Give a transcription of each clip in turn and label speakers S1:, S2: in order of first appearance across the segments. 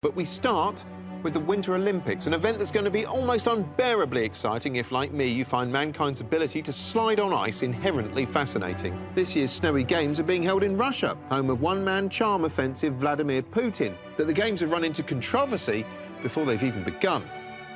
S1: But we start with the Winter Olympics, an event that's going to be almost unbearably exciting if, like me, you find mankind's ability to slide on ice inherently fascinating. This year's snowy games are being held in Russia, home of one-man charm offensive Vladimir Putin. That the games have run into controversy before they've even begun.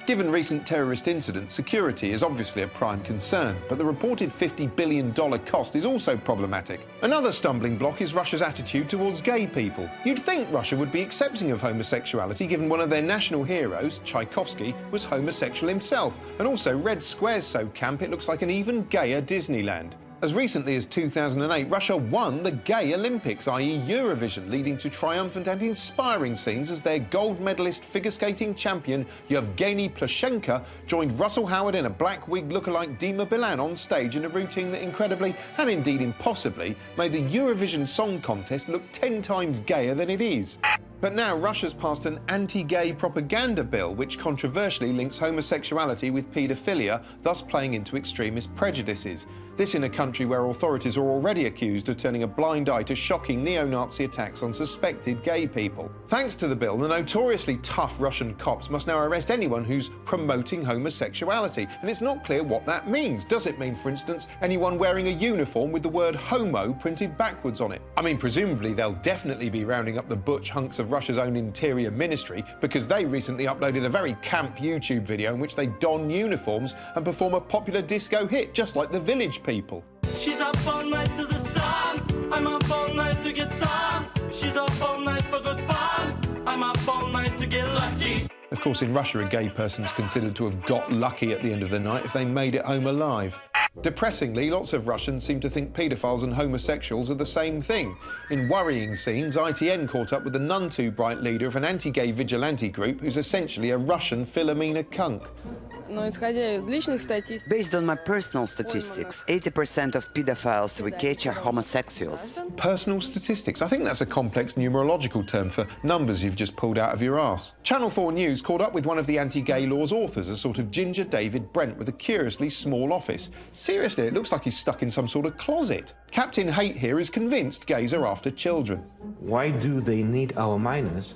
S1: Given recent terrorist incidents, security is obviously a prime concern, but the reported $50 billion cost is also problematic. Another stumbling block is Russia's attitude towards gay people. You'd think Russia would be accepting of homosexuality, given one of their national heroes, Tchaikovsky, was homosexual himself, and also Red Square's so camp it looks like an even gayer Disneyland. As recently as 2008, Russia won the Gay Olympics, i.e. Eurovision, leading to triumphant and inspiring scenes as their gold medalist figure skating champion Yevgeny Plushenko joined Russell Howard in a black wig lookalike Dima Bilan on stage in a routine that incredibly, and indeed impossibly, made the Eurovision Song Contest look 10 times gayer than it is. But now Russia's passed an anti-gay propaganda bill which controversially links homosexuality with paedophilia, thus playing into extremist prejudices. This in a country where authorities are already accused of turning a blind eye to shocking neo-Nazi attacks on suspected gay people. Thanks to the bill, the notoriously tough Russian cops must now arrest anyone who's promoting homosexuality. And it's not clear what that means. Does it mean, for instance, anyone wearing a uniform with the word homo printed backwards on it? I mean, presumably they'll definitely be rounding up the butch hunks of Russia's own interior ministry, because they recently uploaded a very camp YouTube video in which they don uniforms and perform a popular disco hit, just like the Village People.
S2: She's up all night to the sun, I'm up all night to get some. She's up all night for good fun, I'm up all night to get lucky.
S1: Of course, in Russia, a gay person's considered to have got lucky at the end of the night if they made it home alive. Depressingly, lots of Russians seem to think paedophiles and homosexuals are the same thing. In worrying scenes, ITN caught up with the none-too-bright leader of an anti-gay vigilante group who's essentially a Russian Philomena Kunk.
S3: Based on my personal statistics, 80% of pedophiles we catch are homosexuals.
S1: Personal statistics? I think that's a complex numerological term for numbers you've just pulled out of your arse. Channel 4 News caught up with one of the anti-gay law's authors, a sort of ginger David Brent with a curiously small office. Seriously, it looks like he's stuck in some sort of closet. Captain Hate here is convinced gays are after children.
S4: Why do they need our minors?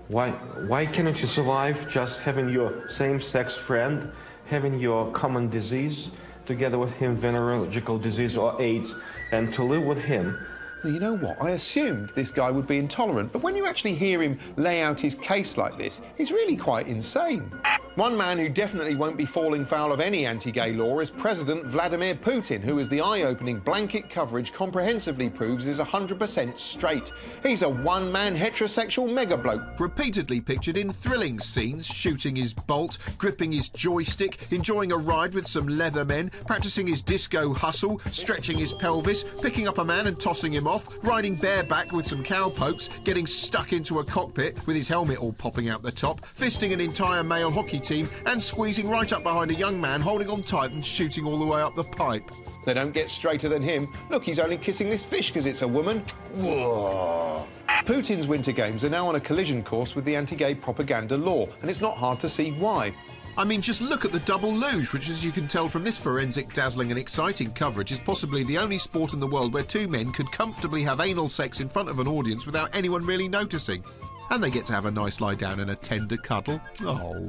S4: Why cannot you survive just having your same-sex friend, having your common disease, together with him, venereal disease or AIDS, and to live with him?
S1: Well, you know what? I assumed this guy would be intolerant, but when you actually hear him lay out his case like this, he's really quite insane. One man who definitely won't be falling foul of any anti-gay law is President Vladimir Putin, who, as the eye-opening blanket coverage comprehensively proves, is 100% straight. He's a one-man heterosexual mega-bloke, repeatedly pictured in thrilling scenes, shooting his bolt, gripping his joystick, enjoying a ride with some leather men, practicing his disco hustle, stretching his pelvis, picking up a man and tossing him off, riding bareback with some cowpokes, getting stuck into a cockpit with his helmet all popping out the top, fisting an entire male hockey team and squeezing right up behind a young man holding on tight and shooting all the way up the pipe. They don't get straighter than him. Look, he's only kissing this fish because it's a woman. Whoa. Putin's Winter Games are now on a collision course with the anti-gay propaganda law, and it's not hard to see why. I mean, just look at the double luge, which, as you can tell from this forensic, dazzling and exciting coverage, is possibly the only sport in the world where two men could comfortably have anal sex in front of an audience without anyone really noticing. And they get to have a nice lie down and a tender cuddle. Oh.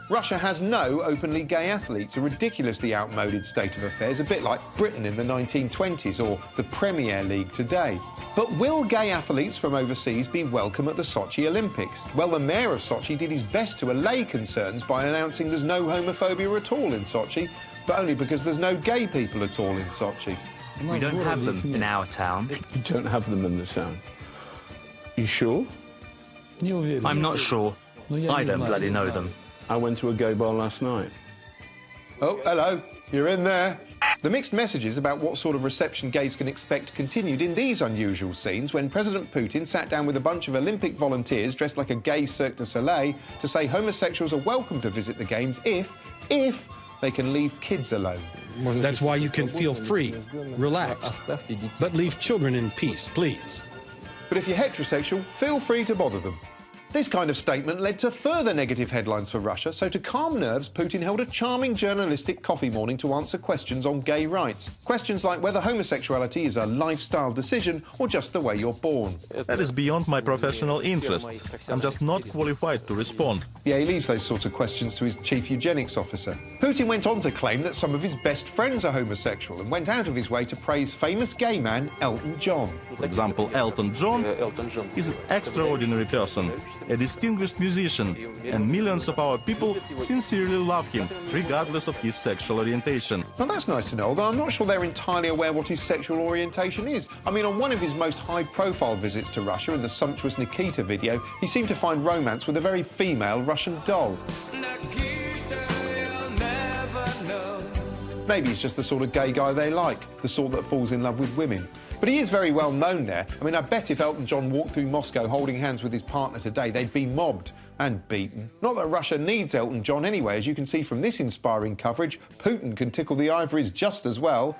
S1: Russia has no openly gay athletes, a ridiculously outmoded state of affairs, a bit like Britain in the 1920s or the Premier League today. But will gay athletes from overseas be welcome at the Sochi Olympics? Well, the mayor of Sochi did his best to allay concerns by announcing there's no homophobia at all in Sochi, but only because there's no gay people at all in Sochi.
S5: We don't have them in our town.
S6: You don't have them in the town. You sure?
S5: I'm not sure. I don't bloody know them.
S6: I went to a gay bar last night.
S1: Oh, hello. You're in there. The mixed messages about what sort of reception gays can expect continued in these unusual scenes when President Putin sat down with a bunch of Olympic volunteers dressed like a gay Cirque du Soleil to say homosexuals are welcome to visit the Games if they can leave kids alone.
S7: That's why you can feel free, relaxed, but leave children in peace, please.
S1: But if you're heterosexual, feel free to bother them. This kind of statement led to further negative headlines for Russia, so to calm nerves, Putin held a charming journalistic coffee morning to answer questions on gay rights. Questions like whether homosexuality is a lifestyle decision or just the way you're born.
S8: That is beyond my professional interest. I'm just not qualified to respond.
S1: Yeah, he leaves those sorts of questions to his chief eugenics officer. Putin went on to claim that some of his best friends are homosexual and went out of his way to praise famous gay man Elton John.
S8: For example, Elton John is an extraordinary person, a distinguished musician, and millions of our people sincerely love him, regardless of his sexual orientation.
S1: Now that's nice to know, although I'm not sure they're entirely aware what his sexual orientation is. I mean, on one of his most high-profile visits to Russia, in the sumptuous Nikita video, he seemed to find romance with a very female Russian doll. Maybe he's just the sort of gay guy they like, the sort that falls in love with women. But he is very well known there. I mean, I bet if Elton John walked through Moscow holding hands with his partner today, they'd be mobbed and beaten. Not that Russia needs Elton John anyway. As you can see from this inspiring coverage, Putin can tickle the ivories just as well.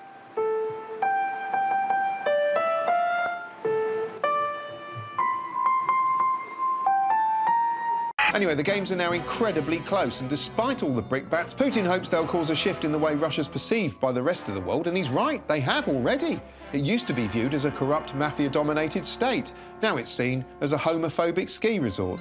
S1: Anyway, the games are now incredibly close, and despite all the brickbats, Putin hopes they'll cause a shift in the way Russia's perceived by the rest of the world, and he's right, they have already. It used to be viewed as a corrupt, mafia-dominated state. Now it's seen as a homophobic ski resort.